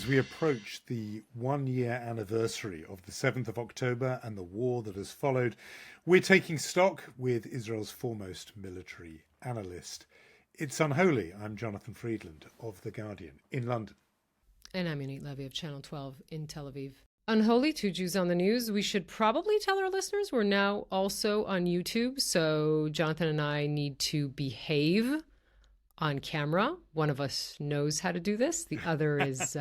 as we approach the 1-year anniversary of the 7th of October and the war that has followed, we're taking stock with Israel's foremost military analyst. It's Unholy. I'm Jonathan Friedland of The Guardian in London. And I'm Yonit Levy of Channel 12 in Tel Aviv. Unholy, two Jews on the news. We should probably tell our listeners we're now also on YouTube, so Jonathan and I need to behave on camera. One of us knows how to do this. The other is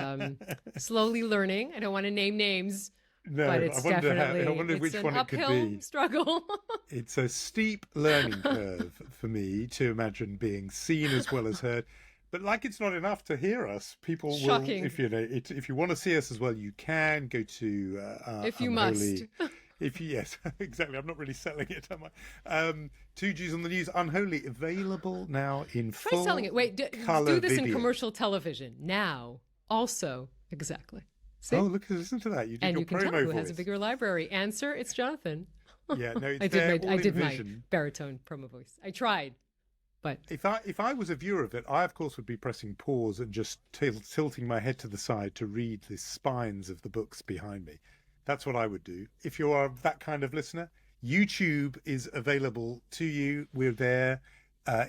slowly learning. I don't want to name names, but it's I wonder which one it could be. Struggle. It's a steep learning curve for me to imagine being seen as well as heard. But like it's not enough to hear us, people Shocking. will, if you want to see us as well, you can go to if you Unholy. must. Yes, exactly. I'm not really selling it, am I? Two Jews on the News, Unholy, available now in full. Try selling it. Wait, do this video. in commercial television now. Also, exactly. See? Oh, look, listen to that. You did and your you can promo tell who voice. has a bigger library. Answer, it's Jonathan. Yeah, no, it's I did my baritone promo voice. I tried. But if I was a viewer of it, I of course would be pressing pause and just tilting my head to the side to read the spines of the books behind me. That's what I would do. If you are that kind of listener, YouTube is available to you. We're there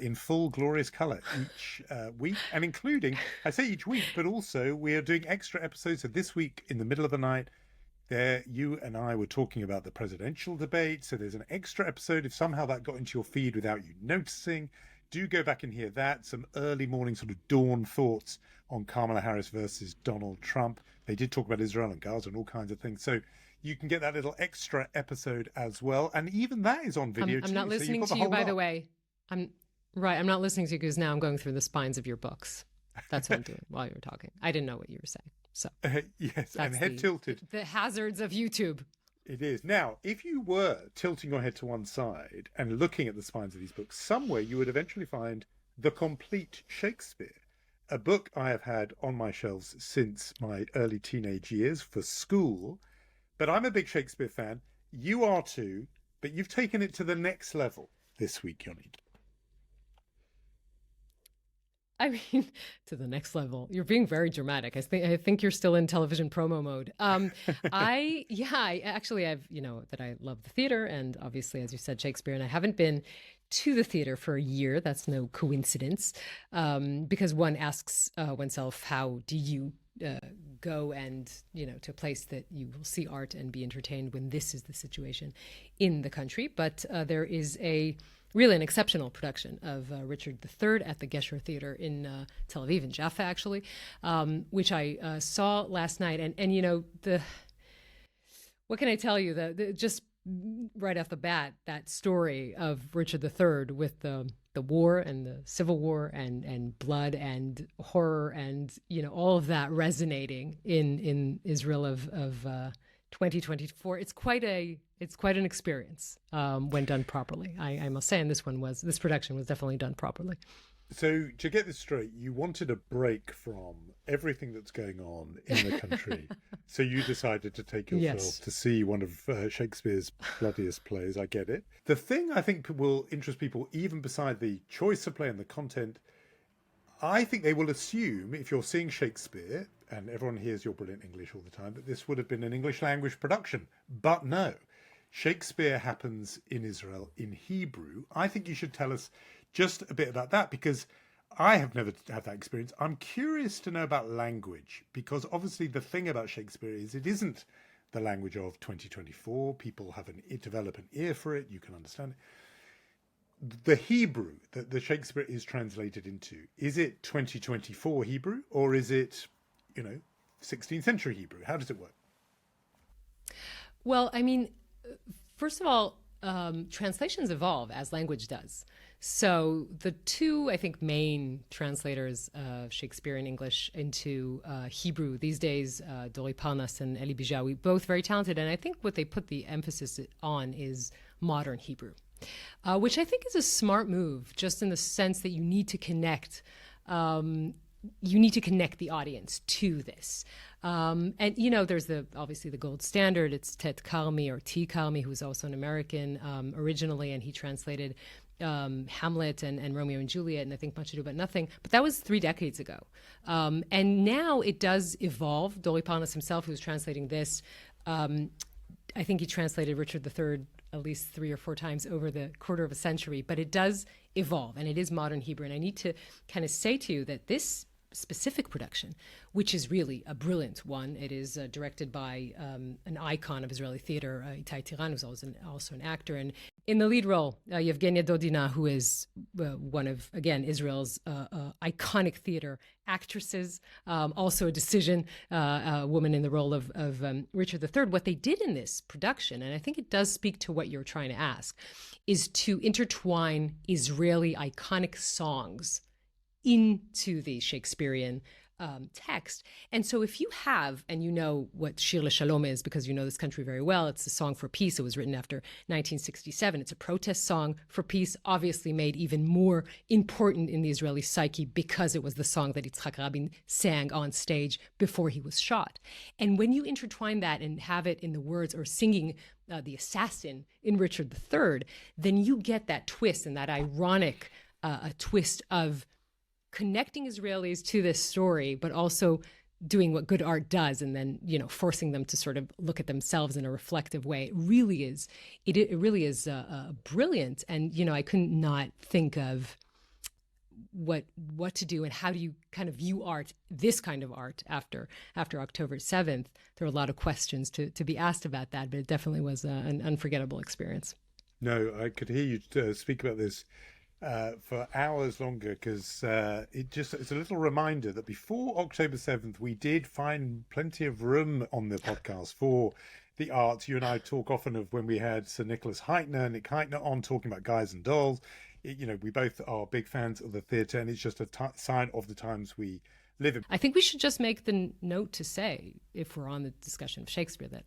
in full glorious colour each week, and including, I say each week, but also we are doing extra episodes. So this week in the middle of the night, there you and I were talking about the presidential debate. So there's an extra episode. If somehow that got into your feed without you noticing, do go back and hear that. Some early morning sort of dawn thoughts on Kamala Harris versus Donald Trump. They did talk about Israel and Gaza and all kinds of things. So you can get that little extra episode as well. And even that is on video too. I'm not listening to you, by the way. I'm not listening to you because now I'm going through the spines of your books. That's what I'm doing while you were talking. I didn't know what you were saying. So yes, and head tilted. The hazards of YouTube. It is. Now, if you were tilting your head to one side and looking at the spines of these books, somewhere you would eventually find The Complete Shakespeare, a book I have had on my shelves since my early teenage years for school. But I'm a big Shakespeare fan. You are too, but you've taken it to the next level this week, Yonit. I mean, to the next level. You're being very dramatic. I think you're still in television promo mode. I love the theater, and obviously, as you said, Shakespeare. And I haven't been to the theater for a year. That's no coincidence, because one asks oneself, how do you go and to a place that you will see art and be entertained when this is the situation in the country? But there is really an exceptional production of Richard III at the Gesher Theater in Tel Aviv, in Jaffa, actually, which I saw last night. And what can I tell you? Just right off the bat, that story of Richard III with the war and the civil war and blood and horror and all of that resonating in Israel of 2024. It's quite an experience when done properly. I must say, and this production was definitely done properly. So to get this straight, you wanted a break from everything that's going on in the country. So you decided to take yourself to see one of Shakespeare's bloodiest plays. I get it. The thing I think will interest people, even beside the choice of play and the content, I think they will assume if you're seeing Shakespeare, and everyone hears your brilliant English all the time, that this would have been an English language production. But no, Shakespeare happens in Israel in Hebrew. I think you should tell us just a bit about that, because I have never had that experience. I'm curious to know about language, because obviously the thing about Shakespeare is it isn't the language of 2024. People develop an ear for it. You can understand it. The Hebrew that the Shakespeare is translated into, is it 2024 Hebrew, or is it 16th century Hebrew? How does it work? Well, I mean, first of all, translations evolve as language does. So the two, I think, main translators of Shakespeare in English into Hebrew these days, Dori Parnas and Eli Bijawi, both very talented. And I think what they put the emphasis on is modern Hebrew, which I think is a smart move, just in the sense that you need to connect the audience to this. And, there's obviously the gold standard. It's Tet Karmi or T. Karmi, who's also an American originally, and he translated Hamlet and Romeo and Juliet, and I think Much Ado About Nothing, but that was 3 decades ago. And now it does evolve. Dori Parnas himself, who's translating this, I think he translated Richard III at least 3 or 4 times over the quarter of a century, but it does evolve, and it is modern Hebrew. And I need to kind of say to you that this specific production, which is really a brilliant one. It is directed by an icon of Israeli theater, Itai Tiran, who's also an actor. And in the lead role, Yevgenia Dodina, who is one of, again, Israel's iconic theater actresses, also a decision, woman in the role of Richard III. What they did in this production, and I think it does speak to what you're trying to ask, is to intertwine Israeli iconic songs into the Shakespearean text. And so if you have, and you know what Shir LeShalom is because you know this country very well, it's a song for peace. It was written after 1967. It's a protest song for peace, obviously made even more important in the Israeli psyche because it was the song that Yitzhak Rabin sang on stage before he was shot. And when you intertwine that and have it in the words or singing the assassin in Richard III, then you get that twist and that ironic twist of connecting Israelis to this story, but also doing what good art does, and then forcing them to sort of look at themselves in a reflective way. It really is brilliant, and I couldn't not think of what to do and how do you kind of view art, this kind of art, after October 7th. There are a lot of questions to be asked about that, but it definitely was an unforgettable experience. No, I could hear you speak about this for hours longer, because it's a little reminder that before October 7th, we did find plenty of room on the podcast for the arts. You and I talk often of when we had Sir Nick Heitner on talking about Guys and Dolls. We both are big fans of the theatre, and it's just a sign of the times we live in. I think we should just make the note to say, if we're on the discussion of Shakespeare, that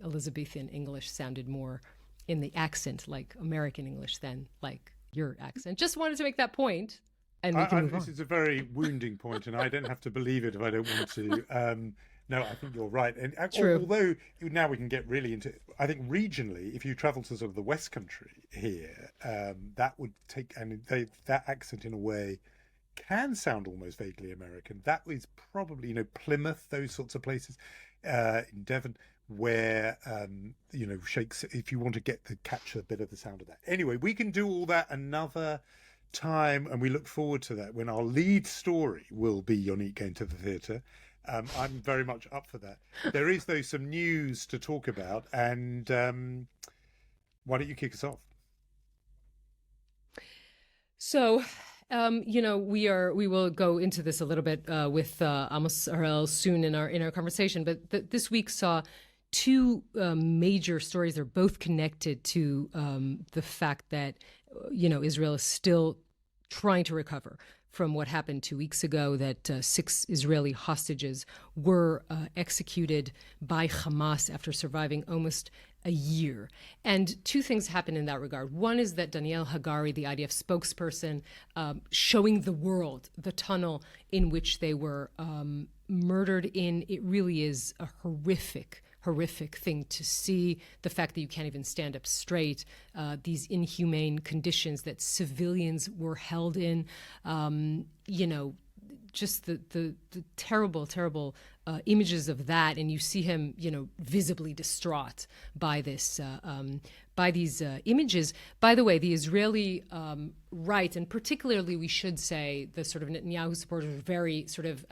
Elizabethan English sounded more in the accent like American English than like your accent. Just wanted to make that point, and we can move on. This is a very wounding point, and I don't have to believe it if I don't want to. No, I think you're right. And True. Although now we can get really into, I think regionally, if you travel to sort of the West Country here, that would take, and that accent in a way can sound almost vaguely American. That is probably, Plymouth, those sorts of places, in Devon, where Shakespeare, if you want to catch a bit of the sound of that. Anyway, we can do all that another time, and we look forward to that when our lead story will be Yonit going to the theatre. I'm very much up for that. There is, though, some news to talk about, and why don't you kick us off? So, we will go into this a little bit with Amos Harel soon in our conversation. But this week saw 2 major stories. They're both connected to the fact that Israel is still trying to recover from what happened 2 weeks ago, that 6 Israeli hostages were executed by Hamas after surviving almost a year. And 2 things happened in that regard. One is that Daniel Hagari, the IDF spokesperson, showing the world the tunnel in which they were murdered in. It really is a horrific thing to see, the fact that you can't even stand up straight, these inhumane conditions that civilians were held in, just the terrible images of that. And you see him, visibly distraught by this, by these images. By the way, the Israeli right, and particularly we should say the sort of Netanyahu supporters were very sort of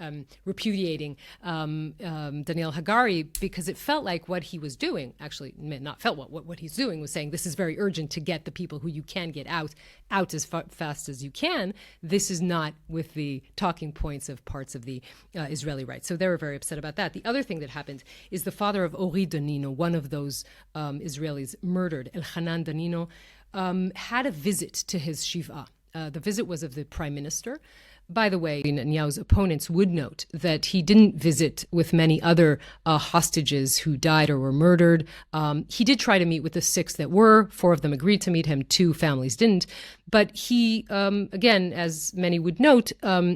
repudiating Daniel Hagari, because it felt like what he was doing, actually not felt what he's doing, was saying this is very urgent to get the people who you can get out as fast as you can. This is not with the talking points of parts of the Israeli right. So they were very upset about that. The other thing that happened is the father of Ori Danino, one of those Israelis murdered, Elchanan Danino, had a visit to his shiva. The visit was of the prime minister, By the way, Netanyahu's opponents would note that he didn't visit with many other hostages who died or were murdered. He did try to meet with the 6 that were. 4 of them agreed to meet him. 2 families didn't. But he, again, as many would note,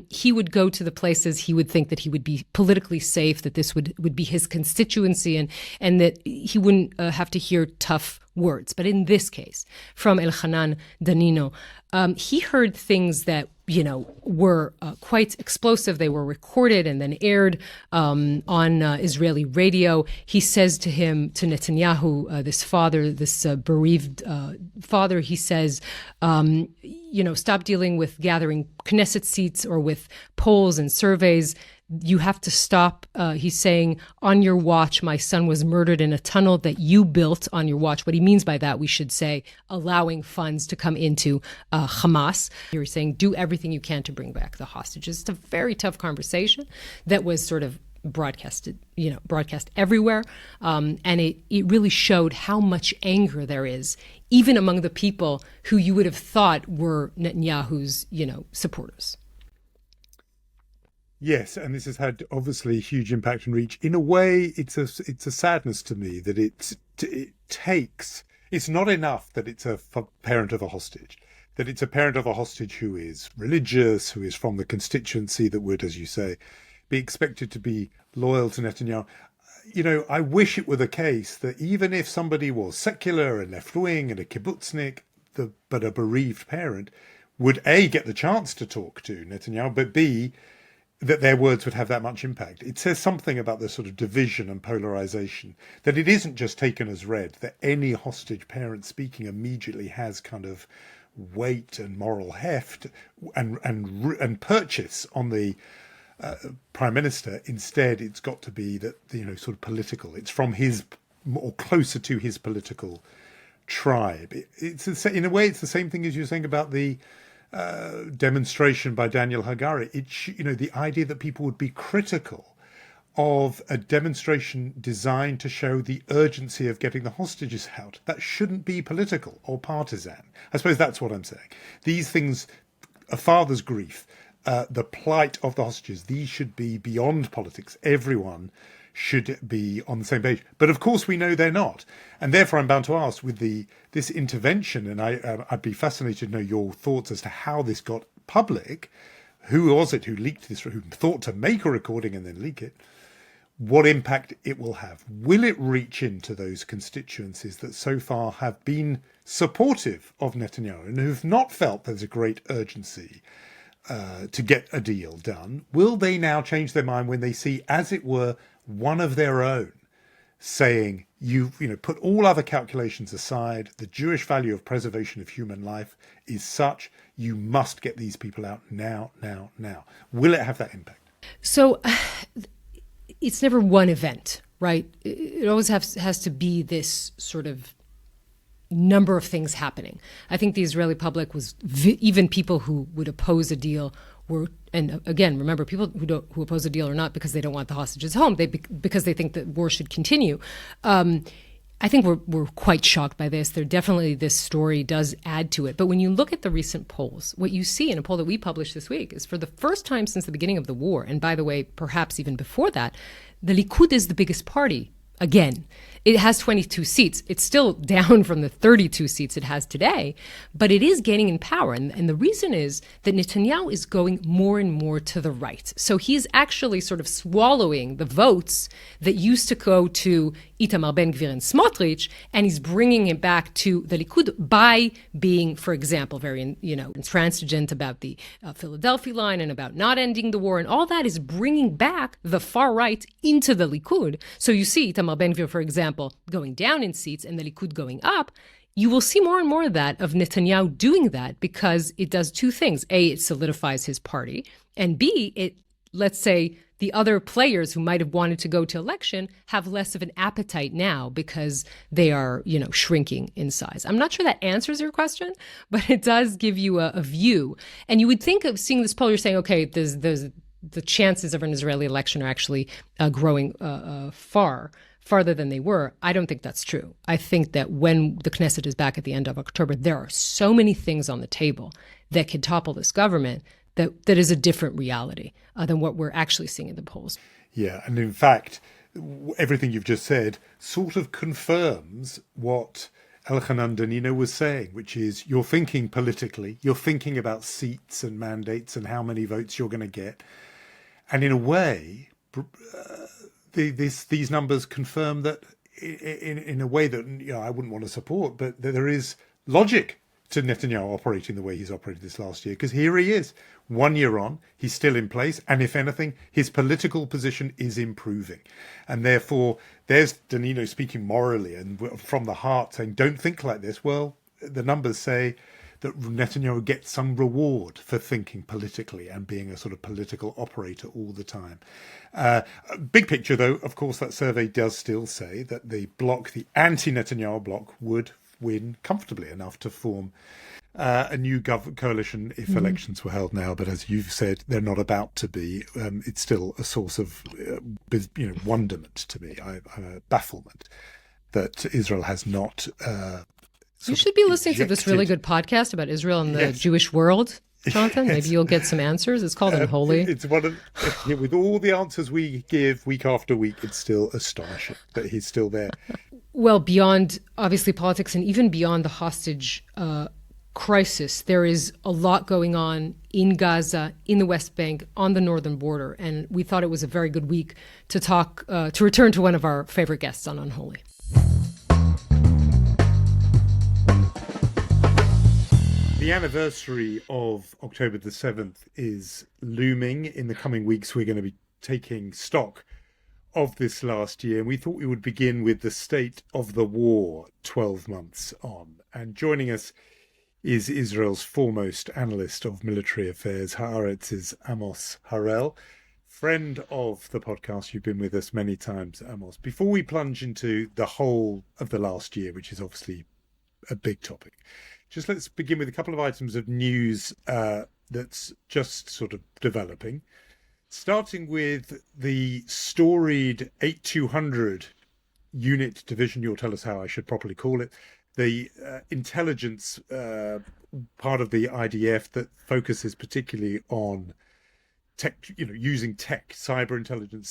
he would go to the places he would think that he would be politically safe, that this would be his constituency, and that he wouldn't have to hear tough words. But in this case, from Elchanan Danino, he heard things that were quite explosive. They were recorded and then aired on Israeli radio. He says to Netanyahu, this father, this bereaved father, he says, stop dealing with gathering Knesset seats or with polls and surveys. You have to stop, he's saying, on your watch, my son was murdered in a tunnel that you built on your watch. What he means by that, we should say, allowing funds to come into Hamas. You're saying, do everything you can to bring back the hostages. It's a very tough conversation that was sort of broadcast everywhere. And it really showed how much anger there is, even among the people who you would have thought were Netanyahu's, supporters. Yes, and this has had obviously a huge impact and reach. In a way, it's a sadness to me that it's not enough that it's a parent of a hostage, that it's a parent of a hostage who is religious, who is from the constituency that would, as you say, be expected to be loyal to Netanyahu. I wish it were the case that even if somebody was secular and left-wing and a kibbutznik, but a bereaved parent, would A, get the chance to talk to Netanyahu, but B, that their words would have that much impact. It says something about the sort of division and polarization, that it isn't just taken as read, that any hostage parent speaking immediately has kind of weight and moral heft and purchase on the prime minister. Instead, it's got to be that, sort of political. It's from his, or closer to his political tribe. In a way, it's the same thing as you were saying about the demonstration by Daniel Hagari. The idea that people would be critical of a demonstration designed to show the urgency of getting the hostages out. That shouldn't be political or partisan. I suppose that's what I'm saying. These things, a father's grief, the plight of the hostages, these should be beyond politics. Everyone should be on the same page. But of course we know they're not. And therefore I'm bound to ask, with this intervention, and I'd be fascinated to know your thoughts as to how this got public. Who was it who leaked this, who thought to make a recording and then leak it? What impact it will have? Will it reach into those constituencies that so far have been supportive of Netanyahu and who've not felt there's a great urgency to get a deal done? Will they now change their mind when they see, as it were, one of their own saying, put all other calculations aside, the Jewish value of preservation of human life is such, you must get these people out now. Will it have that impact? So it's never one event, right? It always has to be this sort of number of things happening. I think the Israeli public was, even people who would oppose a deal were, and again, remember, people who oppose a deal are not because they don't want the hostages home, because they think that war should continue. I think we're quite shocked by this. This story does add to it. But when you look at the recent polls, what you see in a poll that we published this week is, for the first time since the beginning of the war, and by the way, perhaps even before that, the Likud is the biggest party again. It has 22 seats. It's still down from the 32 seats it has today, but it is gaining in power. And the reason is that Netanyahu is going more and more to the right. So he's actually sort of swallowing the votes that used to go to Itamar Ben-Gvir and Smotrich, and he's bringing it back to the Likud by being, for example, very, intransigent about the Philadelphia line and about not ending the war. And all that is bringing back the far right into the Likud. So you see Itamar Ben-Gvir, for example, going down in seats and the Likud going up. You will see more and more of that, of Netanyahu doing that, because it does two things. A, it solidifies his party. And B, it, let's say, the other players who might have wanted to go to election have less of an appetite now because they are, shrinking in size. I'm not sure that answers your question, but it does give you a view. And you would think of seeing this poll, you're saying, okay, there's the chances of an Israeli election are actually growing farther than they were. I don't think that's true. I think that when the Knesset is back at the end of October, there are so many things on the table that could topple this government that is a different reality than what we're actually seeing in the polls. Yeah, and in fact, everything you've just said sort of confirms what Elchanan Danino was saying, which is you're thinking politically, you're thinking about seats and mandates and how many votes you're going to get. And in a way, these numbers confirm that in a way that I wouldn't want to support, but there is logic to Netanyahu operating the way he's operated this last year, because here he is, 1 year on, he's still in place, and if anything, his political position is improving. And therefore, there's Danino speaking morally and from the heart saying, don't think like this. Well, the numbers say that Netanyahu gets some reward for thinking politically and being a sort of political operator all the time. Big picture, though, of course, that survey does still say that the anti-Netanyahu bloc, would win comfortably enough to form a new coalition if elections were held now. But as you've said, they're not about to be. It's still a source of wonderment to me, bafflement, that Israel has not. You should be listening to this really good podcast about Israel and the Jewish world, Jonathan. Maybe you'll get some answers. It's called Unholy. It's one of, with all the answers we give week after week, it's still astonishing that he's still there. Well, beyond obviously politics and even beyond the hostage crisis, there is a lot going on in Gaza, in the West Bank, on the northern border, and we thought it was a very good week to talk to return to one of our favorite guests on Unholy. The anniversary of October the 7th is looming. In the coming weeks, we're going to be taking stock of this last year. And we thought we would begin with the state of the war 12 months on. And joining us is Israel's foremost analyst of military affairs, Haaretz's Amos Harel, friend of the podcast. You've been with us many times, Amos. Before we plunge into the whole of the last year, which is obviously a big topic, just let's begin with a couple of items of news that's just sort of developing. Starting with the storied 8200 unit division, you'll tell us how I should properly call it, the intelligence part of the IDF that focuses particularly on tech, using tech, cyber intelligence,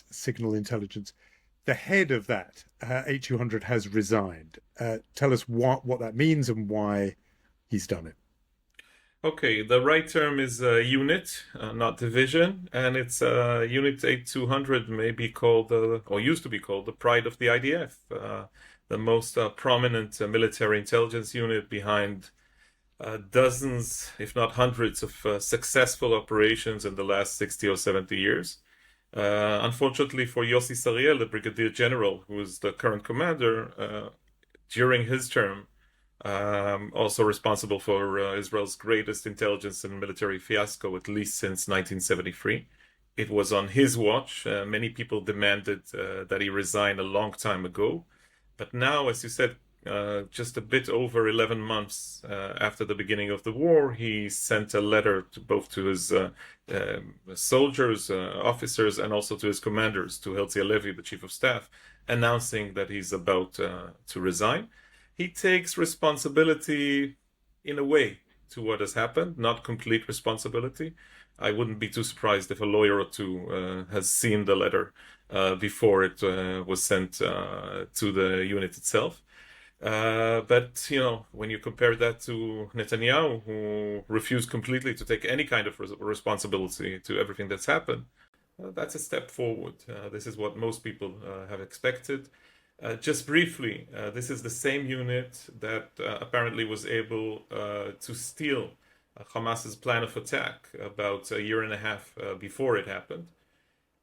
signal intelligence. The head of that 8200 has resigned. Tell us what that means and why he's done it. Okay, the right term is unit, not division, and it's Unit 8200 may be called, or used to be called, the pride of the IDF, the most prominent military intelligence unit behind dozens, if not hundreds, of successful operations in the last 60 or 70 years. Unfortunately for Yossi Sariel, the brigadier general, who is the current commander, during his term, also responsible for Israel's greatest intelligence and military fiasco, at least since 1973. It was on his watch. Many people demanded that he resign a long time ago. But now, as you said, just a bit over 11 months after the beginning of the war, he sent a letter both to his soldiers, officers, and also to his commanders, to Herzi Halevi, the chief of staff, announcing that he's about to resign. He takes responsibility in a way to what has happened, not complete responsibility. I wouldn't be too surprised if a lawyer or two has seen the letter before it was sent to the unit itself. But, when you compare that to Netanyahu, who refused completely to take any kind of responsibility to everything that's happened, that's a step forward. This is what most people have expected. Just briefly, this is the same unit that apparently was able to steal Hamas's plan of attack about a year and a half before it happened,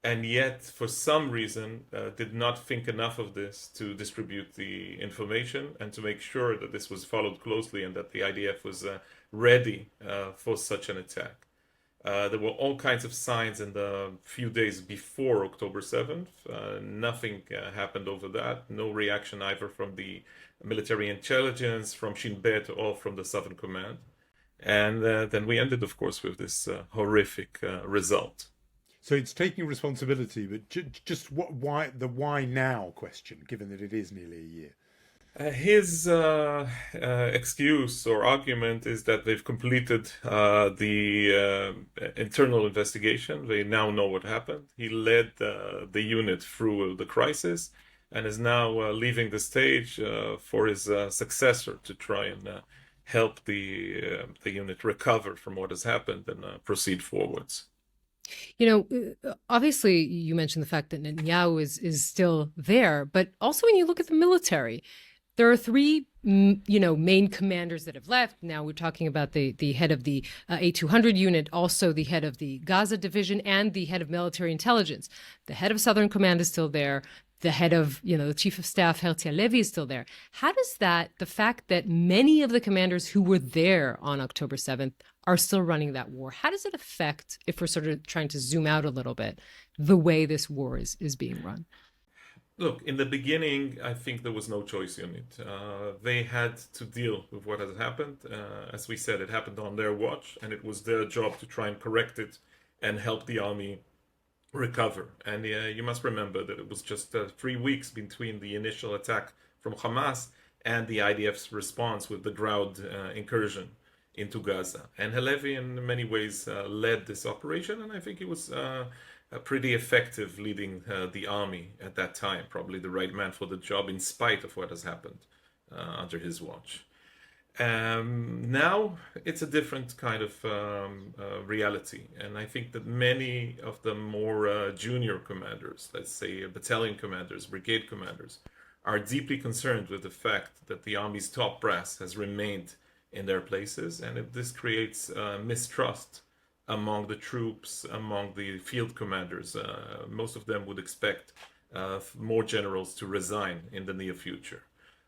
and yet, for some reason, did not think enough of this to distribute the information and to make sure that this was followed closely and that the IDF was ready for such an attack. There were all kinds of signs in the few days before October 7th. Nothing happened over that. No reaction either from the military intelligence, from Shin Bet, or from the Southern Command. And then we ended, of course, with this horrific result. So it's taking responsibility, but just why now question, given that it is nearly a year? His excuse or argument is that they've completed the internal investigation. They now know what happened. He led the unit through the crisis and is now leaving the stage for his successor to try and help the unit recover from what has happened and proceed forwards. Obviously, you mentioned the fact that Netanyahu is still there, but also when you look at the military, there are three, main commanders that have left. Now we're talking about the head of the A200 unit, also the head of the Gaza division, and the head of military intelligence. The head of Southern Command is still there. The head of, the chief of staff, Herzi Halevi, is still there. How does the fact that many of the commanders who were there on October 7th are still running that war, how does it affect, if we're sort of trying to zoom out a little bit, the way this war is being run? Look, in the beginning, I think there was no choice in it. They had to deal with what has happened. As we said, it happened on their watch, and it was their job to try and correct it and help the army recover. And you must remember that it was just 3 weeks between the initial attack from Hamas and the IDF's response with the ground incursion into Gaza. And Halevi, in many ways, led this operation, and I think he was pretty effective leading the army at that time. Probably the right man for the job, in spite of what has happened under his watch. Now it's a different kind of reality, and I think that many of the more junior commanders, let's say battalion commanders, brigade commanders, are deeply concerned with the fact that the army's top brass has remained in their places, and this creates mistrust among the troops, among the field commanders. Most of them would expect more generals to resign in the near future.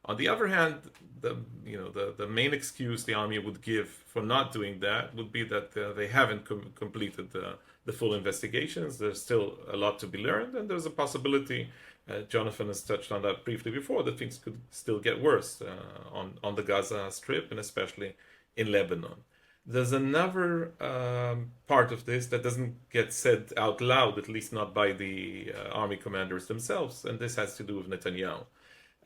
On the other hand, the main excuse the army would give for not doing that would be that they haven't completed the full investigations. There's still a lot to be learned, and there's a possibility, Jonathan has touched on that briefly before, that things could still get worse on the Gaza Strip and especially in Lebanon. There's another part of this that doesn't get said out loud, at least not by the army commanders themselves, and this has to do with Netanyahu.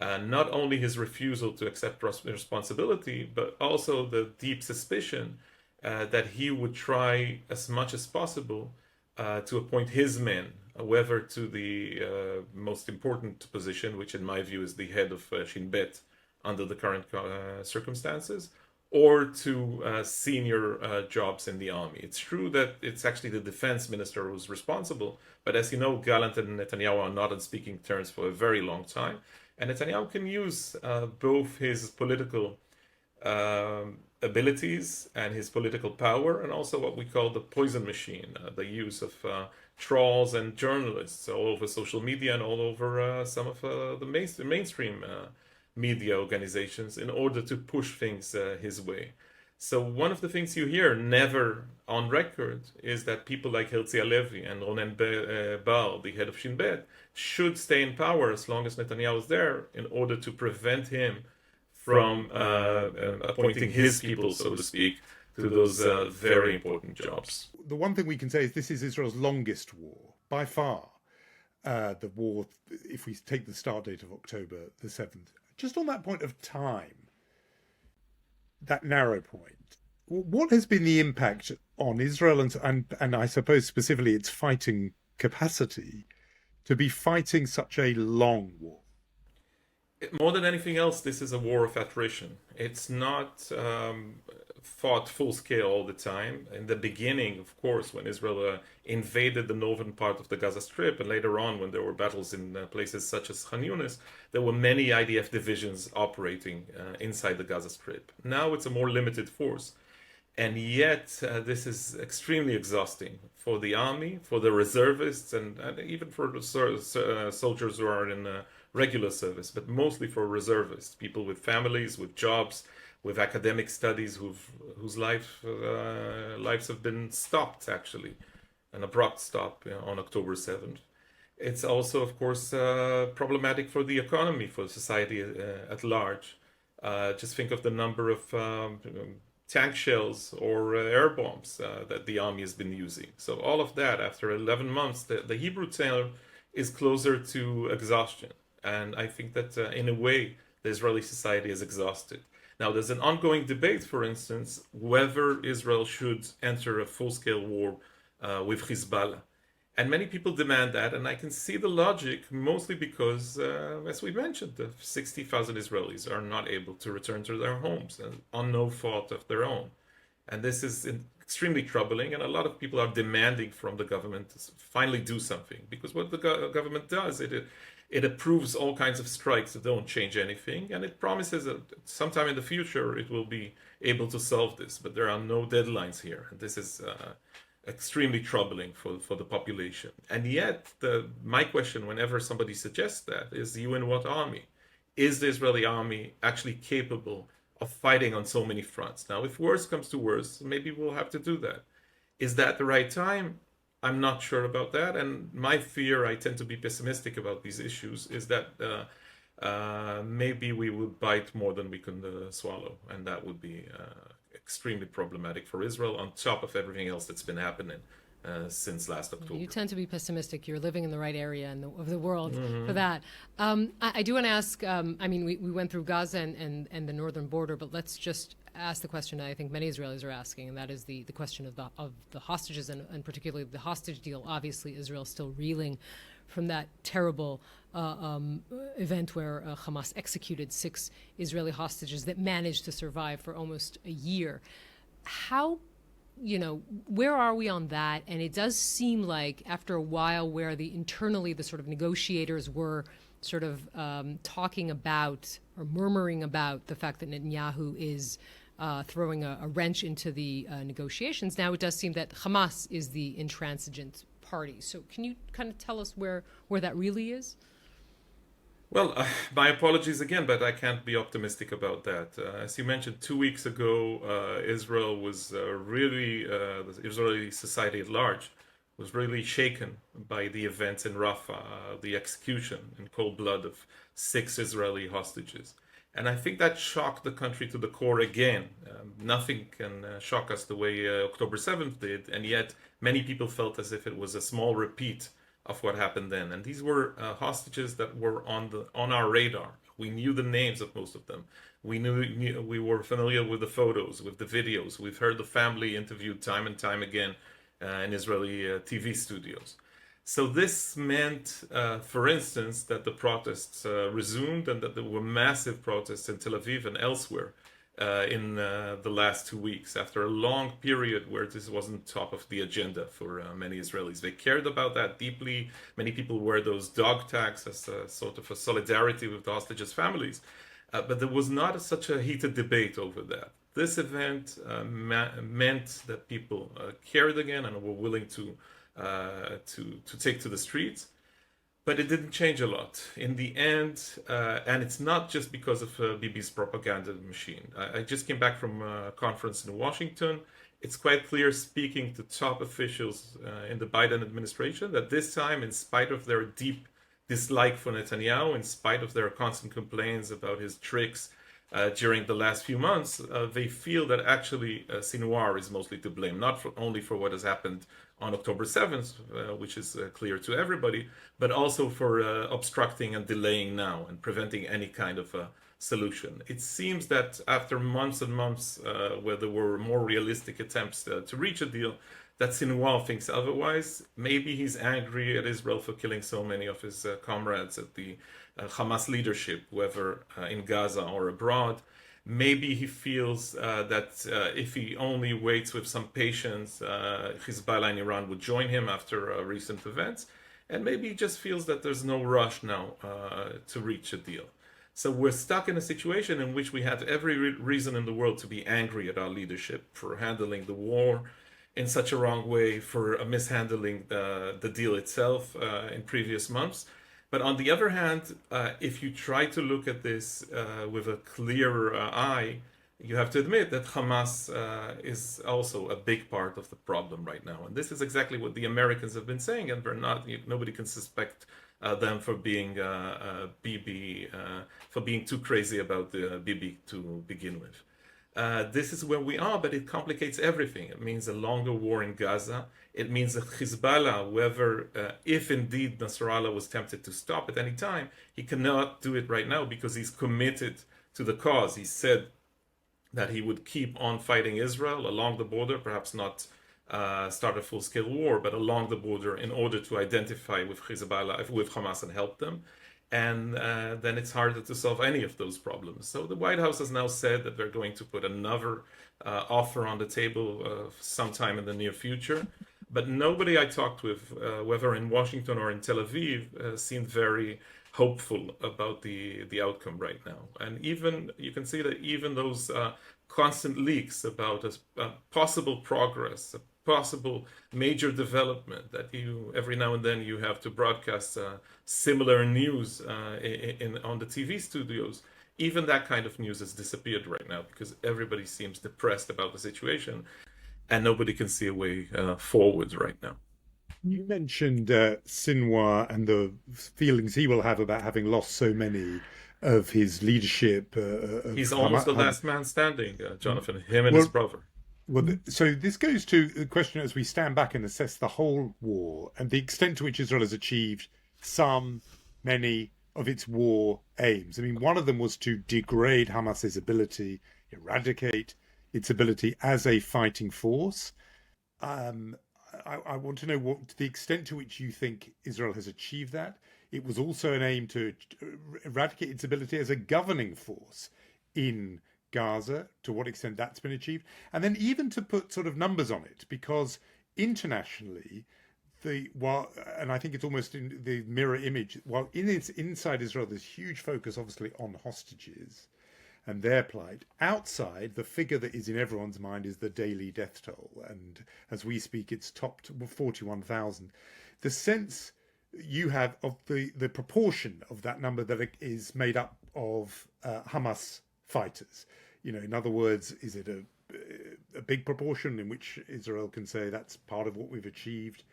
Not only his refusal to accept responsibility, but also the deep suspicion that he would try as much as possible to appoint his men, whether to the most important position, which in my view is the head of Shin Bet under the current circumstances, or to senior jobs in the army. It's true that it's actually the defense minister who's responsible, but as you know, Gallant and Netanyahu are not on speaking terms for a very long time. And Netanyahu can use both his political abilities and his political power, and also what we call the poison machine, the use of trolls and journalists all over social media and all over some of the mainstream media organizations in order to push things his way. So one of the things you hear never on record is that people like Herzi Halevi and Ronen Bar, the head of Shin Bet, should stay in power as long as Netanyahu is there in order to prevent him from appointing his people, so to speak, to those very important jobs. The one thing we can say is this is Israel's longest war, by far. The war, if we take the start date of October the 7th, just on that point of time, that narrow point, what has been the impact on Israel and I suppose specifically its fighting capacity to be fighting such a long war? More than anything else, this is a war of attrition. It's not fought full scale all the time. In the beginning, of course, when Israel invaded the northern part of the Gaza Strip, and later on when there were battles in places such as Khan Yunis, there were many IDF divisions operating inside the Gaza Strip. Now it's a more limited force. And yet, this is extremely exhausting for the army, for the reservists, and even for the soldiers who are in regular service, but mostly for reservists, people with families, with jobs, with academic studies whose lives have been stopped, actually, an abrupt stop on October 7th. It's also, of course, problematic for the economy, for society at large. Just think of the number of tank shells or air bombs that the army has been using. So all of that, after 11 months, the Hebrew term is closer to exhaustion. And I think that in a way, the Israeli society is exhausted. Now, there's an ongoing debate, for instance, whether Israel should enter a full-scale war with Hezbollah. And many people demand that, and I can see the logic, mostly because, as we mentioned, the 60,000 Israelis are not able to return to their homes and on no fault of their own. And this is extremely troubling, and a lot of people are demanding from the government to finally do something. Because what the government does, it approves all kinds of strikes that don't change anything, and it promises that sometime in the future it will be able to solve this. But there are no deadlines here, and this is extremely troubling for the population. And yet, my question whenever somebody suggests that is, you in what army? Is the Israeli army actually capable of fighting on so many fronts? Now, if worse comes to worse, maybe we'll have to do that. Is that the right time? I'm not sure about that. And my fear, I tend to be pessimistic about these issues, is that maybe we would bite more than we can swallow. And that would be extremely problematic for Israel, on top of everything else that's been happening since last October. You tend to be pessimistic. You're living in the right area of the world for that. I do want to ask, I mean, we went through Gaza and the northern border, but let's just ask the question that I think many Israelis are asking, and that is the question of the hostages, and particularly the hostage deal. Obviously, Israel is still reeling from that terrible event where Hamas executed 6 Israeli hostages that managed to survive for almost a year. How, where are we on that? And it does seem like after a while where internally the sort of negotiators were sort of talking about or murmuring about the fact that Netanyahu is throwing a wrench into the negotiations, now it does seem that Hamas is the intransigent party. So can you kind of tell us where that really is? Well, my apologies again, but I can't be optimistic about that. As you mentioned, 2 weeks ago, Israel was the Israeli society at large was really shaken by the events in Rafah, the execution in cold blood of 6 Israeli hostages. And I think that shocked the country to the core again. Nothing can shock us the way October 7th did, and yet many people felt as if it was a small repeat of what happened then. And these were hostages that were on our radar. We knew the names of most of them. We were familiar with the photos, with the videos. We've heard the family interviewed time and time again in Israeli TV studios. So this meant, for instance, that the protests resumed, and that there were massive protests in Tel Aviv and elsewhere in the last 2 weeks, after a long period where this wasn't top of the agenda for many Israelis. They cared about that deeply. Many people wear those dog tags as a sort of a solidarity with the hostages' families. But there was not such a heated debate over that. This event meant that people cared again and were willing to take to the streets. But it didn't change a lot. In the end, and it's not just because of Bibi's propaganda machine. I just came back from a conference in Washington. It's quite clear, speaking to top officials in the Biden administration, that this time, in spite of their deep dislike for Netanyahu, in spite of their constant complaints about his tricks during the last few months, they feel that actually Sinwar is mostly to blame, not only for what has happened on October 7th, which is clear to everybody, but also for obstructing and delaying now and preventing any kind of solution. It seems that after months and months where there were more realistic attempts to reach a deal, that Sinwar thinks otherwise. Maybe he's angry at Israel for killing so many of his comrades at the Hamas leadership, whether in Gaza or abroad. Maybe he feels that if he only waits with some patience, Hezbollah and Iran would join him after recent events. And maybe he just feels that there's no rush now to reach a deal. So we're stuck in a situation in which we have every reason in the world to be angry at our leadership for handling the war in such a wrong way, for mishandling the deal itself in previous months. But on the other hand, if you try to look at this with a clearer eye, you have to admit that Hamas is also a big part of the problem right now. And this is exactly what the Americans have been saying, and nobody can suspect them for being Bibi, for being too crazy about Bibi to begin with. This is where we are, but it complicates everything. It means a longer war in Gaza. It means that Hezbollah, whether, if indeed Nasrallah was tempted to stop at any time, he cannot do it right now because he's committed to the cause. He said that he would keep on fighting Israel along the border, perhaps not start a full-scale war, but along the border in order to identify with Hezbollah, with Hamas, and help them. And then it's harder to solve any of those problems. So the White House has now said that they're going to put another offer on the table sometime in the near future. But nobody I talked with, whether in Washington or in Tel Aviv, seemed very hopeful about the outcome right now. And even you can see that even those constant leaks about a possible progress, a possible major development, that you every now and then you have to broadcast similar news on the TV studios. Even that kind of news has disappeared right now because everybody seems depressed about the situation, and nobody can see a way forward right now. You mentioned Sinwar and the feelings he will have about having lost so many of his leadership. He's almost the last man standing, Jonathan, him and his brother. Well, so this goes to the question as we stand back and assess the whole war and the extent to which Israel has achieved many of its war aims. I mean, one of them was to degrade Hamas's ability, eradicate its ability as a fighting force. I want to know what the extent to which you think Israel has achieved that. It was also an aim to eradicate its ability as a governing force in Gaza, to what extent that's been achieved, and then even to put sort of numbers on it, because internationally, and I think it's almost in the mirror image, while inside Israel there's huge focus obviously on hostages and their plight, outside the figure that is in everyone's mind is the daily death toll, and as we speak it's topped 41,000. The sense you have of the proportion of that number that is made up of Hamas fighters. You know, in other words, is it a big proportion in which Israel can say that's part of what we've achieved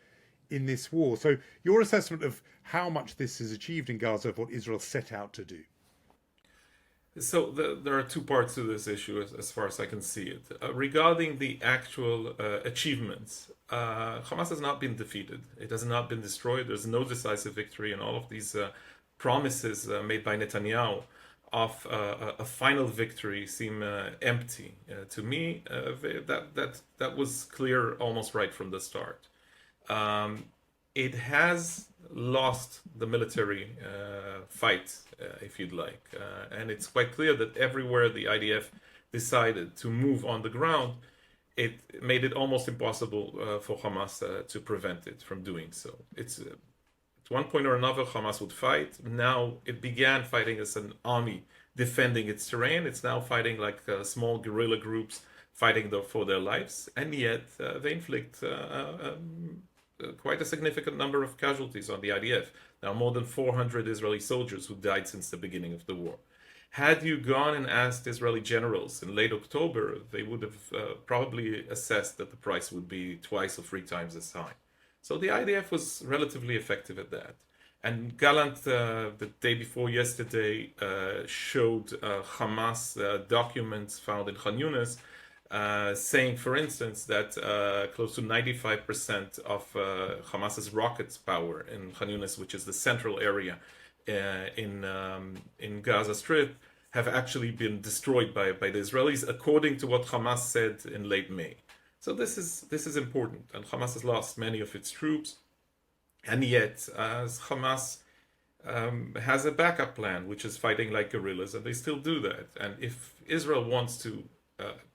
in this war? So your assessment of how much this is achieved in Gaza, of what Israel set out to do. So there are two parts to this issue as far as I can see it. Regarding the actual achievements, Hamas has not been defeated. It has not been destroyed. There's no decisive victory, and all of these promises made by Netanyahu of a final victory seem empty. To me, that was clear almost right from the start. It has lost the military fight, if you'd like, and it's quite clear that everywhere the IDF decided to move on the ground, it made it almost impossible for Hamas to prevent it from doing so. It's at one point or another, Hamas would fight. Now it began fighting as an army defending its terrain. It's now fighting like small guerrilla groups fighting for their lives, and yet they inflict quite a significant number of casualties on the IDF. There are more than 400 Israeli soldiers who died since the beginning of the war. Had you gone and asked Israeli generals in late October, they would have probably assessed that the price would be twice or three times as high. So the IDF was relatively effective at that. And Gallant, the day before yesterday, showed Hamas documents found in Khan Yunis, saying, for instance, that close to 95% of Hamas's rockets power in Khan Yunis, which is the central area in Gaza Strip, have actually been destroyed by the Israelis, according to what Hamas said in late May. So this is important, and Hamas has lost many of its troops, and yet as Hamas has a backup plan, which is fighting like guerrillas, and they still do that. And if Israel wants to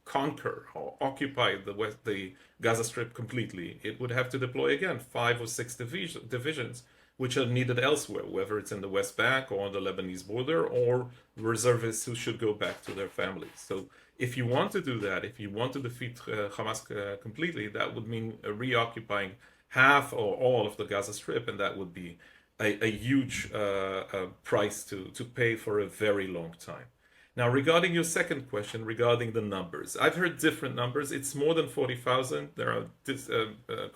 conquer or occupy the Gaza Strip completely, it would have to deploy again 5 or 6 divisions, which are needed elsewhere, whether it's in the West Bank or on the Lebanese border, or reservists who should go back to their families. So if you want to do that, if you want to defeat Hamas completely, that would mean reoccupying half or all of the Gaza Strip, and that would be a huge price to pay for a very long time. Now, regarding your second question, regarding the numbers, I've heard different numbers. It's more than 40,000. There are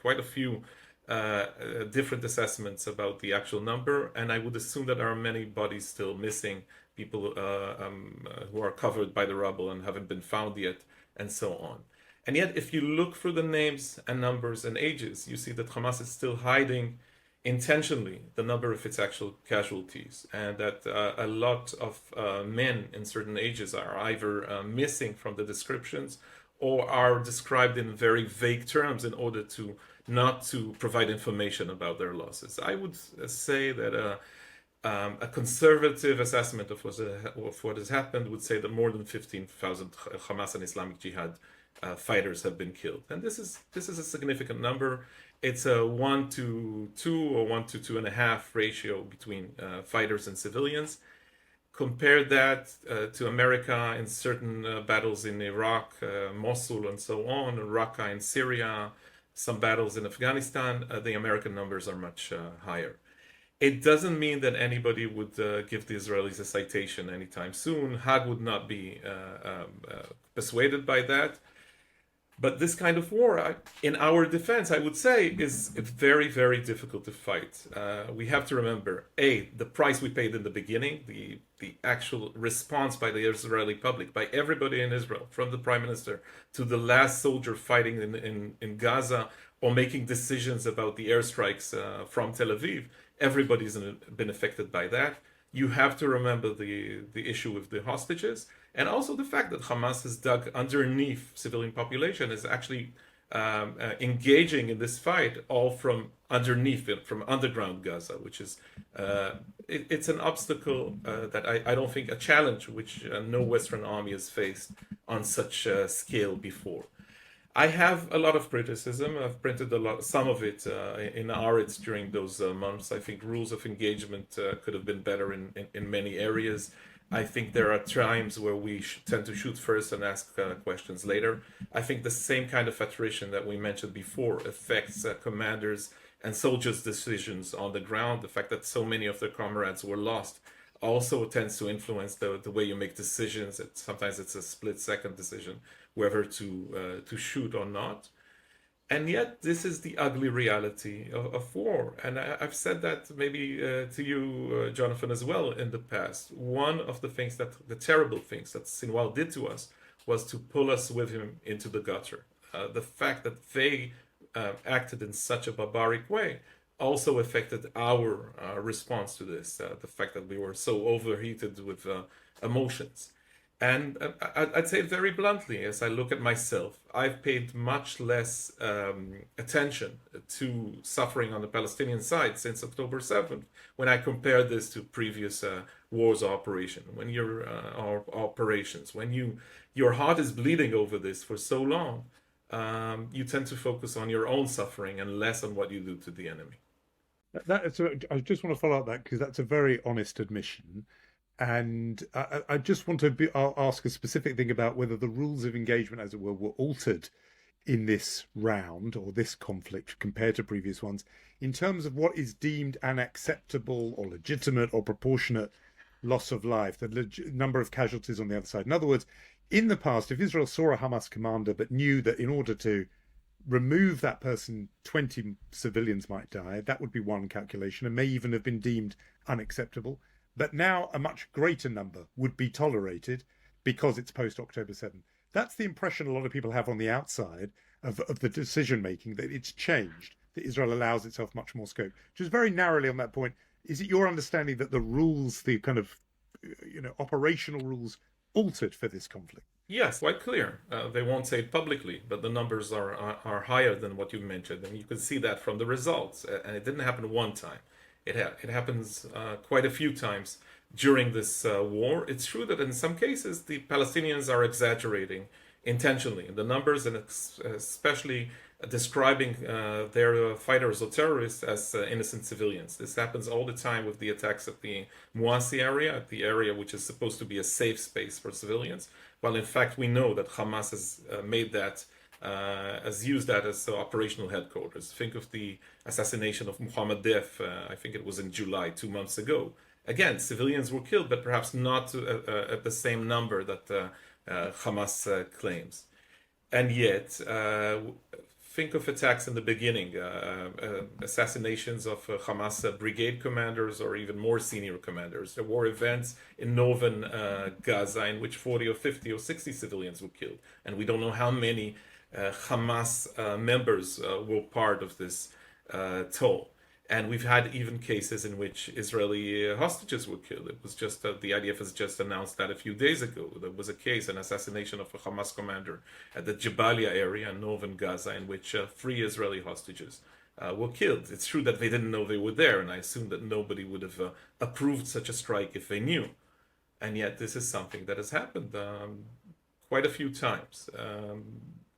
quite a few different assessments about the actual number, and I would assume that there are many bodies still missing, people who are covered by the rubble and haven't been found yet, and so on. And yet, if you look through the names and numbers and ages, you see that Hamas is still hiding intentionally the number of its actual casualties, and that a lot of men in certain ages are either missing from the descriptions or are described in very vague terms in order to not to provide information about their losses. I would say that a conservative assessment of what has happened would say that more than 15,000 Hamas and Islamic Jihad fighters have been killed, and this is a significant number. It's a 1 to 2 or 1 to 2.5 ratio between fighters and civilians. Compare that to America in certain battles in Iraq, Mosul, and so on, Raqqa in Syria, some battles in Afghanistan. The American numbers are much higher. It doesn't mean that anybody would give the Israelis a citation anytime soon. Haag would not be persuaded by that. But this kind of war, in our defense, I would say, is very, very difficult to fight. We have to remember, the price we paid in the beginning, the actual response by the Israeli public, by everybody in Israel, from the prime minister to the last soldier fighting in Gaza or making decisions about the airstrikes from Tel Aviv. Everybody's been affected by that. You have to remember the issue with the hostages, and also the fact that Hamas has dug underneath civilian population, is actually engaging in this fight all from underneath it, from underground Gaza, which is it's an obstacle that I don't think, a challenge which no Western army has faced on such a scale before. I have a lot of criticism. I've printed some of it in Aretz during those months. I think rules of engagement could have been better in many areas. I think there are times where we tend to shoot first and ask questions later. I think the same kind of attrition that we mentioned before affects commanders and soldiers' decisions on the ground. The fact that so many of their comrades were lost also tends to influence the way you make decisions. Sometimes it's a split-second decision whether to shoot or not. And yet, this is the ugly reality of war. And I've said that maybe to you, Jonathan, as well in the past. One of the terrible things that Sinwar did to us was to pull us with him into the gutter. The fact that they acted in such a barbaric way also affected our response to this. The fact that we were so overheated with emotions. And I'd say very bluntly, as I look at myself, I've paid much less attention to suffering on the Palestinian side since October 7th, when I compare this to previous wars or operations. When your heart is bleeding over this for so long, you tend to focus on your own suffering and less on what you do to the enemy. I just want to follow up that, because that's a very honest admission. And I just want to ask a specific thing about whether the rules of engagement, as it were altered in this round or this conflict compared to previous ones, in terms of what is deemed an acceptable or legitimate or proportionate loss of life, the number of casualties on the other side. In other words, in the past, if Israel saw a Hamas commander but knew that in order to remove that person, 20 civilians might die, that would be one calculation and may even have been deemed unacceptable. But now a much greater number would be tolerated because it's post-October 7th. That's the impression a lot of people have on the outside of the decision-making, that it's changed, that Israel allows itself much more scope. Just very narrowly on that point, is it your understanding that the rules, the kind of operational rules, altered for this conflict? Yes, quite clear. They won't say it publicly, but the numbers are higher than what you mentioned. And you can see that from the results. And it didn't happen one time. It happens quite a few times during this war. It's true that in some cases the Palestinians are exaggerating intentionally in the numbers, and especially describing their fighters or terrorists as innocent civilians. This happens all the time with the attacks at the Muasi area, the area which is supposed to be a safe space for civilians. While in fact we know that Hamas has made that has used that as operational headquarters. Think of the assassination of Mohammed Def, I think it was in July, 2 months ago. Again, civilians were killed, but perhaps not at the same number that Hamas claims. And yet, think of attacks in the beginning, assassinations of Hamas brigade commanders or even more senior commanders. There were events in northern Gaza in which 40 or 50 or 60 civilians were killed. And we don't know how many Hamas members were part of this toll. And we've had even cases in which Israeli hostages were killed. It was just the IDF has just announced that a few days ago. There was a case, an assassination of a Hamas commander at the Jabalia area in northern Gaza, in which 3 Israeli hostages were killed. It's true that they didn't know they were there, and I assume that nobody would have approved such a strike if they knew. And yet this is something that has happened quite a few times.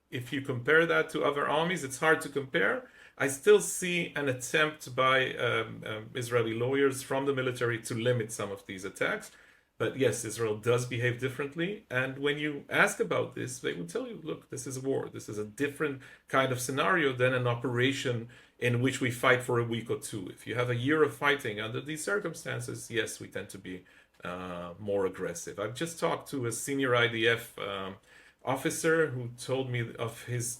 If you compare that to other armies, it's hard to compare. I still see an attempt by Israeli lawyers from the military to limit some of these attacks. But yes, Israel does behave differently. And when you ask about this, they will tell you, look, this is a war. This is a different kind of scenario than an operation in which we fight for a week or two. If you have a year of fighting under these circumstances, yes, we tend to be more aggressive. I've just talked to a senior IDF officer who told me of his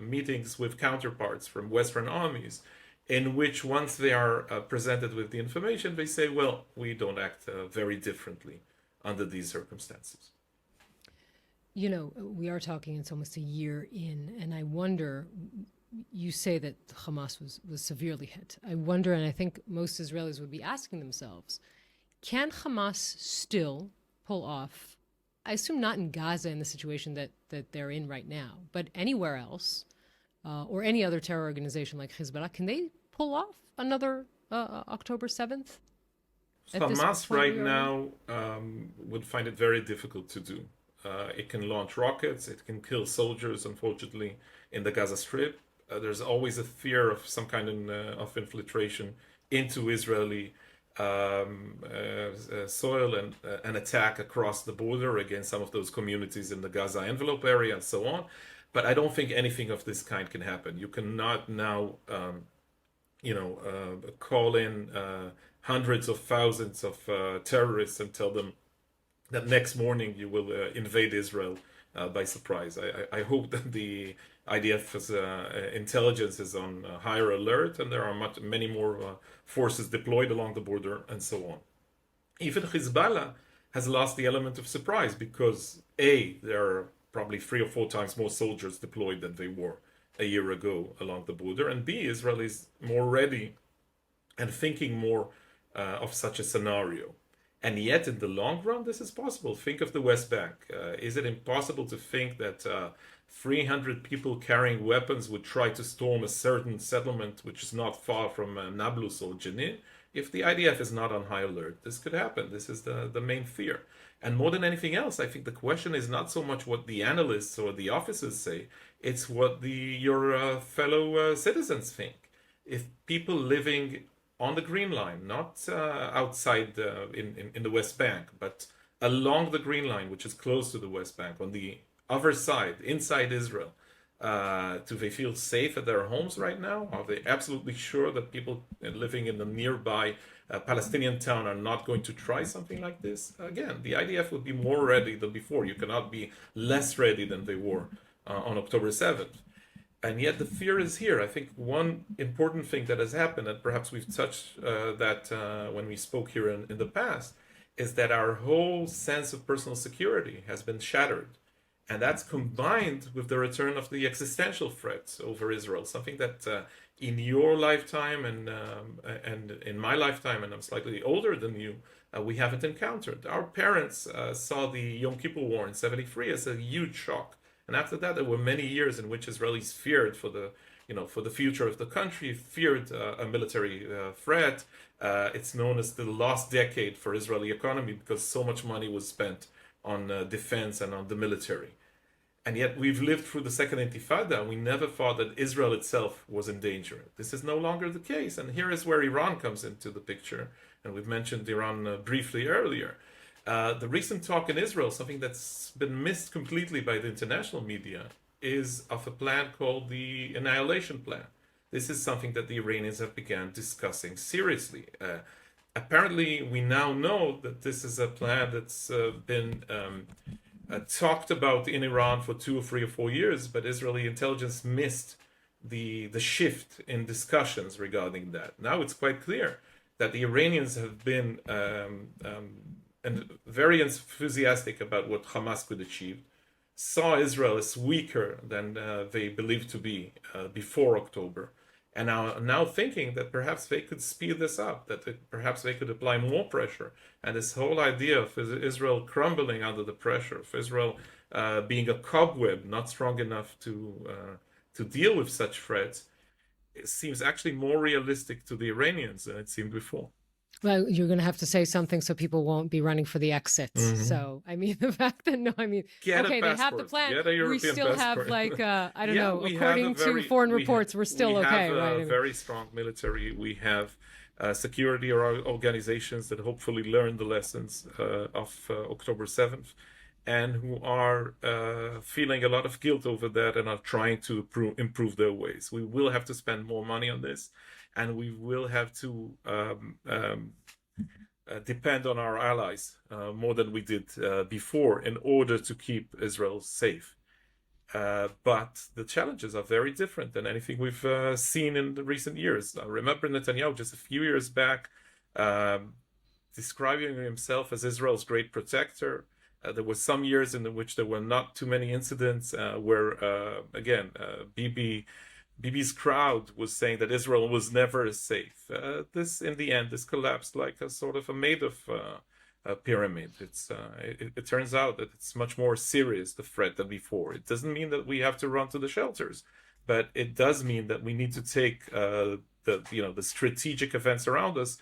meetings with counterparts from Western armies, in which once they are presented with the information, they say, well, we don't act very differently under these circumstances. You know, we are talking, it's almost a year in, and I wonder, you say that Hamas was severely hit. I wonder, and I think most Israelis would be asking themselves, can Hamas still pull off, I assume not in Gaza in the situation that they're in right now, but anywhere else, or any other terror organization like Hezbollah, can they pull off another October 7th? Hamas right now would find it very difficult to do. It can launch rockets, it can kill soldiers, unfortunately, in the Gaza Strip. There's always a fear of some kind of infiltration into Israeli soil and an attack across the border against some of those communities in the Gaza envelope area and so on. But I don't think anything of this kind can happen. You cannot now, call in hundreds of thousands of terrorists and tell them that next morning you will invade Israel by surprise. I hope that the IDF's intelligence is on higher alert, and there are many more forces deployed along the border and so on. Even Hezbollah has lost the element of surprise because A, there are probably 3 or 4 times more soldiers deployed than they were a year ago along the border, and B, Israel is more ready and thinking more of such a scenario. And yet, in the long run, this is possible. Think of the West Bank. Is it impossible to think that 300 people carrying weapons would try to storm a certain settlement which is not far from Nablus or Jenin? If the IDF is not on high alert, this could happen. This is the main fear. And more than anything else, I think the question is not so much what the analysts or the officers say, it's what your fellow citizens think. If people living on the Green Line, not outside in the West Bank, but along the Green Line, which is close to the West Bank, on the other side, inside Israel, do they feel safe at their homes right now? Are they absolutely sure that people living in the nearby Palestinian town are not going to try something like this? Again, the IDF would be more ready than before. You cannot be less ready than they were on October 7th. And yet the fear is here. I think one important thing that has happened, and perhaps we've touched that when we spoke here in the past, is that our whole sense of personal security has been shattered. And that's combined with the return of the existential threats over Israel, something that in your lifetime and in my lifetime, and I'm slightly older than you, we haven't encountered. Our parents saw the Yom Kippur War in '73 as a huge shock. And after that, there were many years in which Israelis feared for the future of the country, feared a military threat. It's known as the lost decade for Israeli economy because so much money was spent on defense and on the military. And yet we've lived through the second Intifada, and we never thought that Israel itself was in danger. This is no longer the case. And here is where Iran comes into the picture. And we've mentioned Iran briefly earlier. The recent talk in Israel, something that's been missed completely by the international media, is of a plan called the annihilation plan. This is something that the Iranians have begun discussing seriously. Apparently, we now know that this is a plan that's been talked about in Iran for 2 or 3 or 4 years, but Israeli intelligence missed the shift in discussions regarding that. Now it's quite clear that the Iranians have been and very enthusiastic about what Hamas could achieve, saw Israel as weaker than they believed to be before October, and now thinking that perhaps they could speed this up, that perhaps they could apply more pressure. And this whole idea of Israel crumbling under the pressure, of Israel being a cobweb, not strong enough to deal with such threats, it seems actually more realistic to the Iranians than it seemed before. Well, you're going to have to say something so people won't be running for the exits. Mhm. So, I mean, the fact that, no, I mean, Get a okay, they have the passport. plan. Get a We European still have passport. like, I don't Yeah, know, we have according a very- to foreign we reports, have- we're still we okay, have right? I a mean, very strong military. We have security organizations that hopefully learned the lessons of October 7th, and who are feeling a lot of guilt over that and are trying to improve their ways. We will have to spend more money on this, and we will have to depend on our allies more than we did before in order to keep Israel safe. But the challenges are very different than anything we've seen in the recent years. I remember Netanyahu just a few years back describing himself as Israel's great protector. There were some years in which there were not too many incidents where, again, Bibi's crowd was saying that Israel was never safe. In the end, this collapsed like a sort of a Madoff pyramid. It turns out that it's much more serious, the threat, than before. It doesn't mean that we have to run to the shelters, but it does mean that we need to take the strategic events around us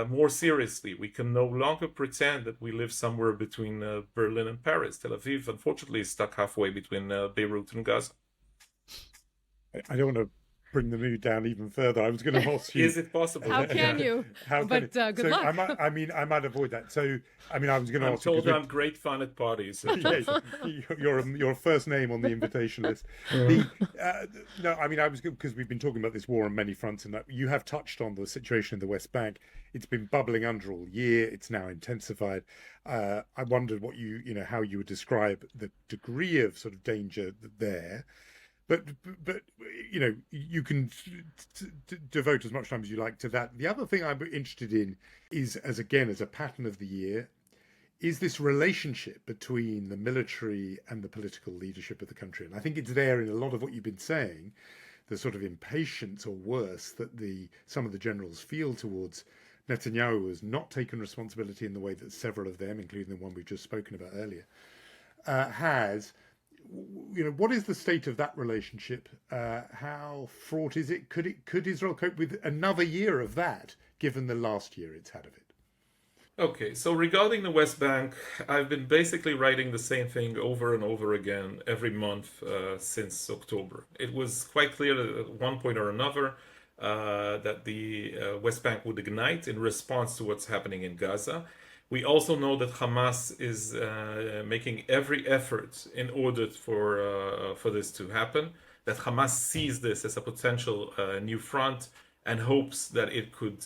more seriously. We can no longer pretend that we live somewhere between Berlin and Paris. Tel Aviv, unfortunately, is stuck halfway between Beirut and Gaza. I don't want to bring the mood down even further. I was going to ask you, Is it possible? How can you? How But can good luck. I might avoid that. So, I was going to I'm ask you, told 'cause I'm great fun at parties. you're first name on the invitation list. No, I was good because we've been talking about this war on many fronts, and that you have touched on the situation in the West Bank. It's been bubbling under all year. It's now intensified. I wondered what how you would describe the degree of sort of danger there. But you can devote as much time as you like to that. The other thing I'm interested in is, as a pattern of the year, is this relationship between the military and the political leadership of the country. And I think it's there in a lot of what you've been saying, the sort of impatience or worse that some of the generals feel towards Netanyahu, who has not taken responsibility in the way that several of them, including the one we've just spoken about earlier, has. What is the state of that relationship? How fraught is it? Could Israel cope with another year of that, given the last year it's had of it? Okay, so regarding the West Bank, I've been basically writing the same thing over and over again every month since October. It was quite clear at one point or another that the West Bank would ignite in response to what's happening in Gaza. We also know that Hamas is making every effort in order for this to happen, that Hamas sees this as a potential new front and hopes that it could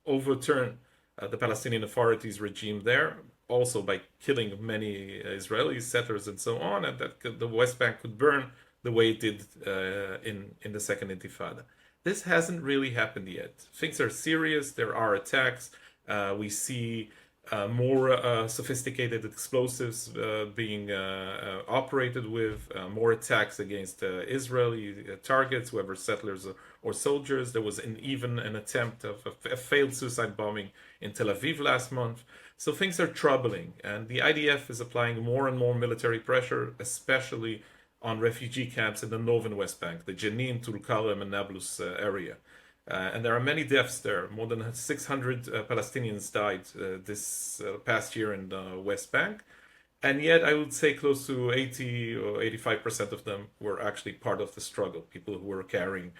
overturn the Palestinian Authority's regime there, also by killing many Israeli settlers and so on, and that the West Bank could burn the way it did in the Second Intifada. This hasn't really happened yet. Things are serious. There are attacks. We see more sophisticated explosives being operated with, more attacks against Israeli targets, whether settlers or soldiers. There was even an attempt of a failed suicide bombing in Tel Aviv last month. So things are troubling, and the IDF is applying more and more military pressure, especially on refugee camps in the northern West Bank, the Jenin, Tulkarem, and Nablus area. And there are many deaths there. More than 600 Palestinians died this past year in the West Bank. And yet I would say close to 80 or 85% of them were actually part of the struggle, people who were carrying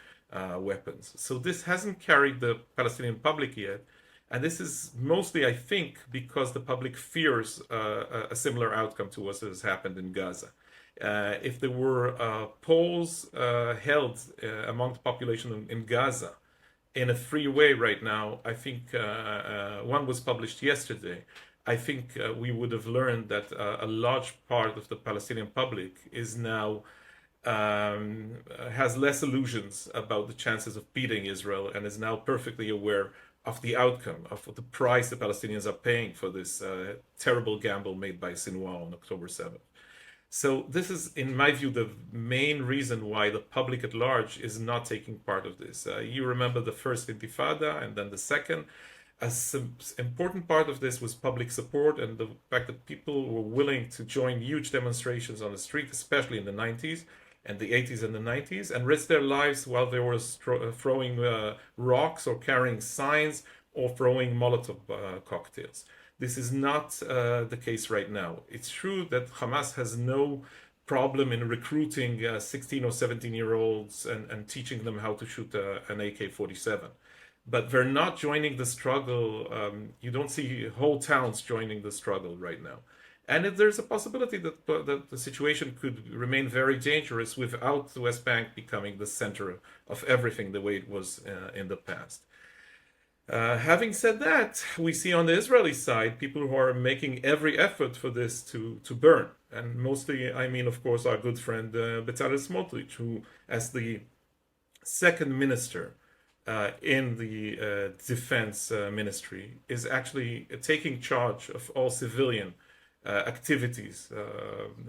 weapons. So this hasn't carried the Palestinian public yet. And this is mostly, I think, because the public fears a similar outcome to what has happened in Gaza. If there were polls held among the population in Gaza, in a free way right now, I think one was published yesterday. I think we would have learned that a large part of the Palestinian public is now has less illusions about the chances of beating Israel and is now perfectly aware of the outcome, of the price the Palestinians are paying for this terrible gamble made by Sinwar on October 7th. So this is, in my view, the main reason why the public at large is not taking part of this. You remember the first Intifada and then the second. An important part of this was public support and the fact that people were willing to join huge demonstrations on the street, especially in the 90s and the 80s and the 90s, and risk their lives while they were throwing rocks or carrying signs or throwing Molotov cocktails. This is not the case right now. It's true that Hamas has no problem in recruiting 16 or 17-year-olds and teaching them how to shoot an AK-47. But they're not joining the struggle. You don't see whole towns joining the struggle right now. And there's a possibility that the situation could remain very dangerous without the West Bank becoming the center of everything the way it was in the past. Having said that, we see on the Israeli side people who are making every effort for this to burn. And mostly, I mean, of course, our good friend Bezalel Smotrich, who, as the second minister in the defense ministry, is actually taking charge of all civilian activities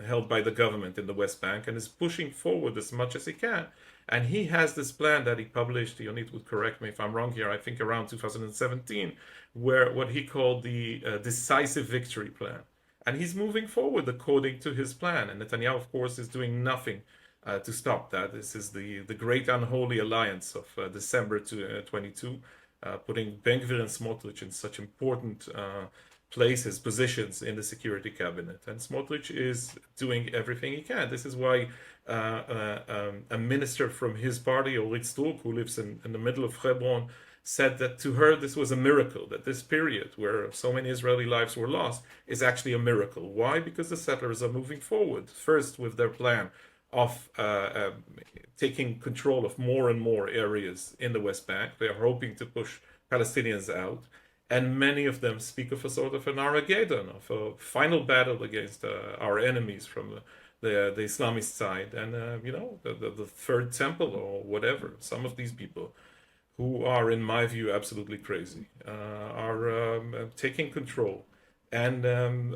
held by the government in the West Bank and is pushing forward as much as he can. And he has this plan that he published, Yonit would correct me if I'm wrong here, I think around 2017, where what he called the decisive victory plan. And he's moving forward according to his plan. And Netanyahu, of course, is doing nothing to stop that. This is the great unholy alliance of December 22, putting Ben-Gvir and Smotrich in such important places, positions in the security cabinet. And Smotrich is doing everything he can. This is why a minister from his party, Orit Struk, who lives in the middle of Hebron, said that to her this was a miracle, that this period where so many Israeli lives were lost is actually a miracle. Why? Because the settlers are moving forward, first with their plan of taking control of more and more areas in the West Bank. They are hoping to push Palestinians out. And many of them speak of a sort of an Armageddon, of a final battle against our enemies from the Islamist side. And, the Third Temple or whatever, some of these people who are, in my view, absolutely crazy, are taking control and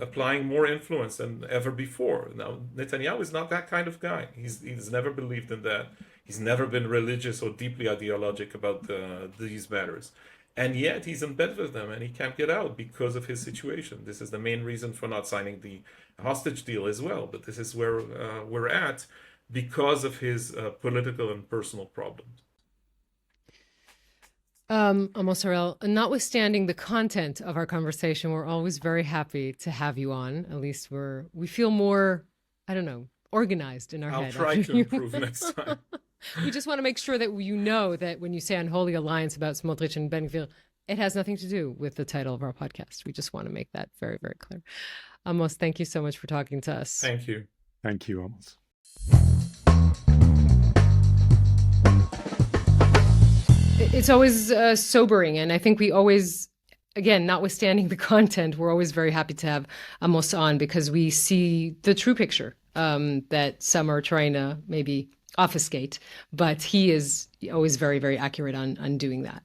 applying more influence than ever before. Now, Netanyahu is not that kind of guy. He's never believed in that. He's never been religious or deeply ideologic about these matters. And yet he's in bed with them and he can't get out because of his situation. This is the main reason for not signing the hostage deal as well. But this is where we're at because of his political and personal problems. Amos Harel, notwithstanding the content of our conversation, we're always very happy to have you on. At least we feel more, organized in our head. I'll try to improve next time. We just want to make sure that you know that when you say Unholy Alliance about Smotrich and Ben-Gvir, it has nothing to do with the title of our podcast. We just want to make that very, very clear. Amos, thank you so much for talking to us. Thank you. Thank you, Amos. It's always sobering. And I think we always, again, notwithstanding the content, we're always very happy to have Amos on because we see the true picture that some are trying to maybe obfuscate, but he is always very, very accurate on doing that.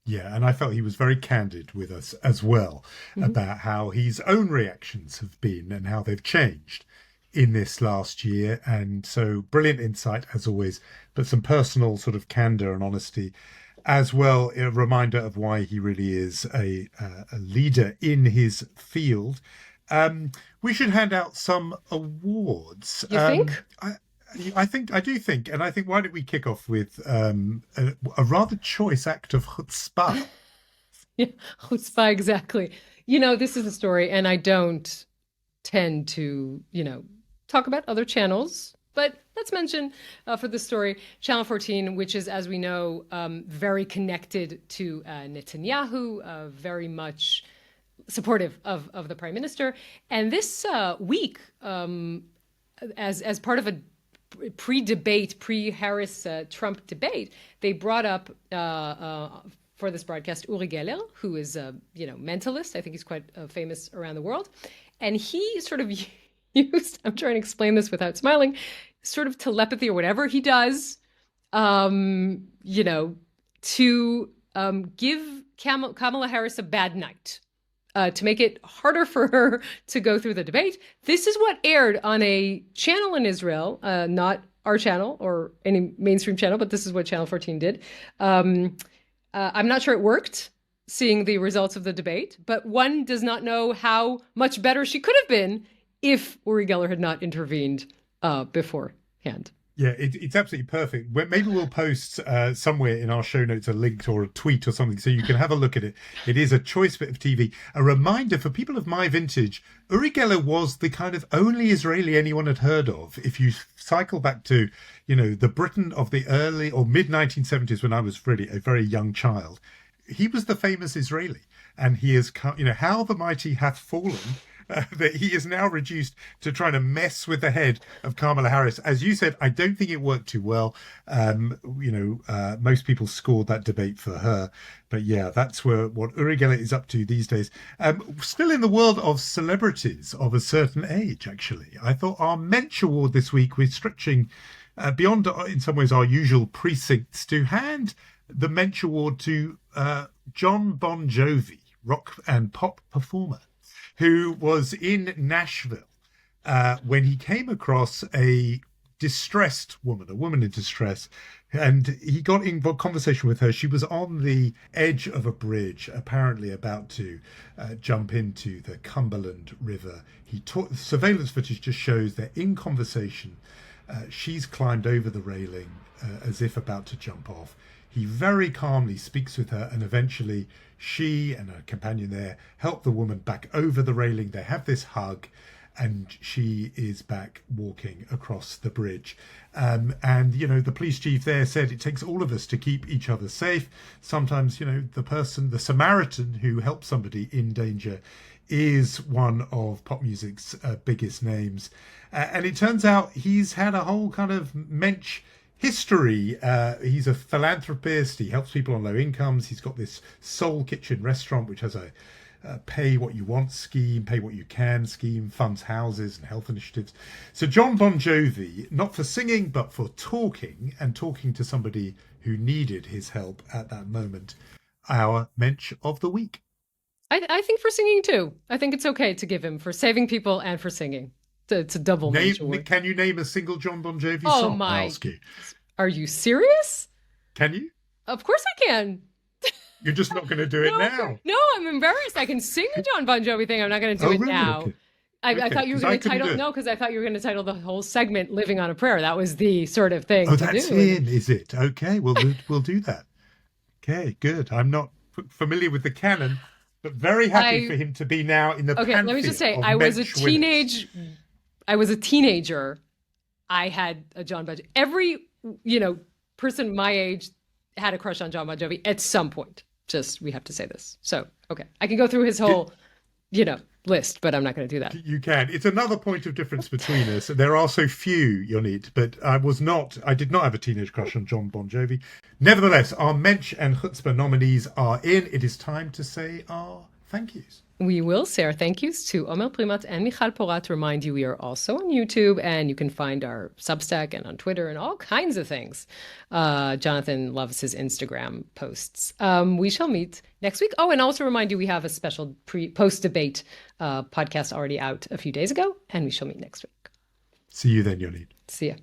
Yeah, and I felt he was very candid with us as well about how his own reactions have been and how they've changed in this last year. And so brilliant insight as always, but some personal sort of candor and honesty as well. A reminder of why he really is a leader in his field. We should hand out some awards. You think? I do think, and I think why don't we kick off with a rather choice act of chutzpah? Yeah, chutzpah, exactly. This is a story, and I don't tend to, talk about other channels, but let's mention for this story, Channel 14, which is, as we know, very connected to Netanyahu, very much supportive of the prime minister. And this week, as part of a pre-debate, pre-Harris Trump debate, they brought up for this broadcast Uri Geller, who is a mentalist. I think he's quite famous around the world, and he sort of used, I'm trying to explain this without smiling, sort of telepathy or whatever he does, to give Kamala Harris a bad night, to make it harder for her to go through the debate. This is what aired on a channel in Israel, not our channel or any mainstream channel, but this is what Channel 14 did. I'm not sure it worked, seeing the results of the debate, but one does not know how much better she could have been if Uri Geller had not intervened beforehand. Yeah, it's absolutely perfect. Maybe we'll post somewhere in our show notes a link or a tweet or something so you can have a look at it. It is a choice bit of TV. A reminder for people of my vintage, Uri Geller was the kind of only Israeli anyone had heard of. If you cycle back to, the Britain of the early or mid-1970s when I was really a very young child, he was the famous Israeli. And he is, how the mighty hath fallen, that he is now reduced to trying to mess with the head of Kamala Harris. As you said, I don't think it worked too well. Most people scored that debate for her. But yeah, that's what Uri Geller is up to these days. Still in the world of celebrities of a certain age, actually. I thought our Mensch Award this week, we're stretching beyond, in some ways, our usual precincts to hand the Mensch Award to Jon Bon Jovi, rock and pop performer, who was in Nashville when he came across a distressed woman, a woman in distress, and he got in conversation with her. She was on the edge of a bridge, apparently about to jump into the Cumberland River. Surveillance footage just shows they're in conversation. She's climbed over the railing as if about to jump off. He very calmly speaks with her, and eventually she and her companion there help the woman back over the railing. They have this hug, and she is back walking across the bridge. The police chief there said it takes all of us to keep each other safe. Sometimes, the Samaritan who helps somebody in danger is one of pop music's biggest names. And it turns out he's had a whole kind of mensch history. He's a philanthropist. He helps people on low incomes. He's got this Soul Kitchen restaurant, which has a pay what you want scheme, pay what you can scheme, funds houses and health initiatives. So Jon Bon Jovi, not for singing, but for talking to somebody who needed his help at that moment, our Mensch of the Week. I think for singing too. I think it's okay to give him for saving people and for singing. It's a double Mensch award. Can you name a single Jon Bon Jovi song? My! I ask you. Are you serious? Can you? Of course I can. You're just not going to do it now. No, I'm embarrassed. I can sing a Jon Bon Jovi thing. I'm not going to do it now. Okay. I thought you were going to title because I thought you were going to title the whole segment "Living on a Prayer." That was the sort of thing. Oh, that's in, is it? Okay, we'll do that. Okay, good. I'm not familiar with the canon, but very happy for him to be now in the pantheon. Let me just say, I was a teenager. I had a Jon Bon Jovi. Every person my age had a crush on Jon Bon Jovi at some point. Just, we have to say this. So, okay. I can go through his whole, list, but I'm not going to do that. You can. It's another point of difference between us. There are so few, Yonit, but I did not have a teenage crush on Jon Bon Jovi. Nevertheless, our Mensch and chutzpah nominees are in. It is time to say our thank yous. We will say our thank yous to Omer Primat and Michal Porat. To remind you, we are also on YouTube, and you can find our Substack and on Twitter and all kinds of things. Jonathan loves his Instagram posts. We shall meet next week. Oh, and also remind you, we have a special post-debate podcast already out a few days ago, and we shall meet next week. See you then, Yonit. See ya.